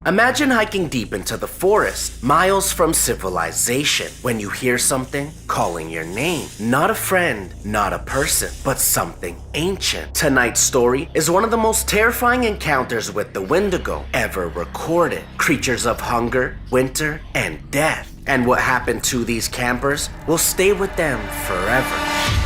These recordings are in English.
Imagine hiking deep into the forest, miles from civilization, when you hear something calling your name. Not a friend, not a person, but something ancient. Tonight's story is one of the most terrifying encounters with the Wendigo ever recorded. Creatures of hunger, winter, and death. And what happened to these campers will stay with them forever.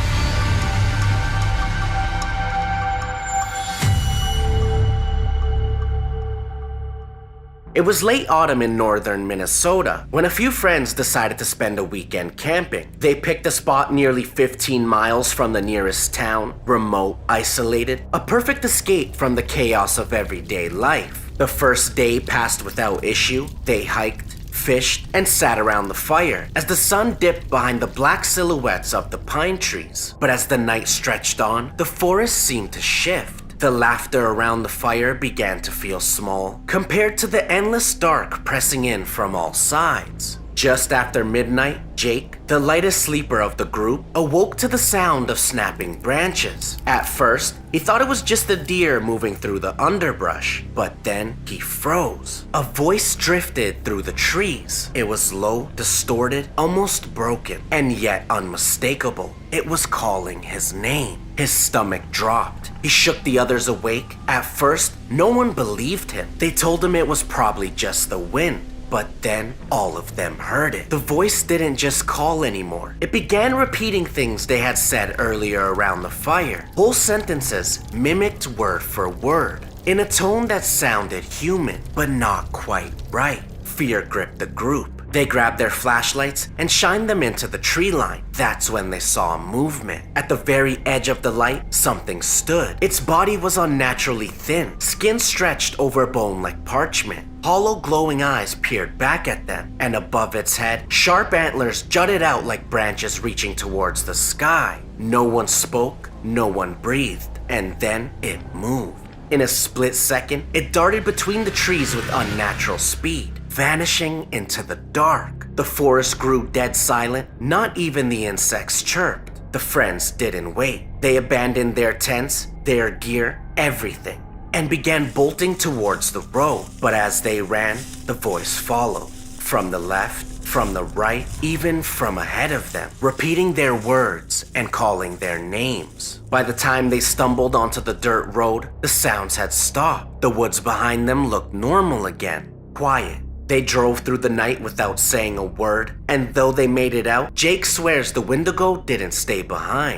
It was late autumn in northern Minnesota when a few friends decided to spend a weekend camping. They picked a spot nearly 15 miles from the nearest town, remote, isolated, a perfect escape from the chaos of everyday life. The first day passed without issue. They hiked, fished, and sat around the fire as the sun dipped behind the black silhouettes of the pine trees. But as the night stretched on, the forest seemed to shift. The laughter around the fire began to feel small compared to the endless dark pressing in from all sides. Just after midnight, Jake, the lightest sleeper of the group, awoke to the sound of snapping branches. At first, he thought it was just a deer moving through the underbrush, but then he froze. A voice drifted through the trees. It was low, distorted, almost broken, and yet unmistakable. It was calling his name. His stomach dropped. He shook the others awake. At first, no one believed him. They told him it was probably just the wind. But then, all of them heard it. The voice didn't just call anymore. It began repeating things they had said earlier around the fire. Whole sentences mimicked word for word, in a tone that sounded human, but not quite right. Fear gripped the group. They grabbed their flashlights and shined them into the tree line. That's when they saw movement. At the very edge of the light, something stood. Its body was unnaturally thin, skin stretched over bone like parchment. Hollow glowing eyes peered back at them, and above its head, sharp antlers jutted out like branches reaching towards the sky. No one spoke, no one breathed, and then it moved. In a split second, it darted between the trees with unnatural speed, vanishing into the dark. The forest grew dead silent, not even the insects chirped. The friends didn't wait. They abandoned their tents, their gear, everything, and began bolting towards the road. But as they ran, the voice followed. From the left, from the right, even from ahead of them, repeating their words and calling their names. By the time they stumbled onto the dirt road, the sounds had stopped. The woods behind them looked normal again, quiet. They drove through the night without saying a word, and though they made it out, Jake swears the Wendigo didn't stay behind.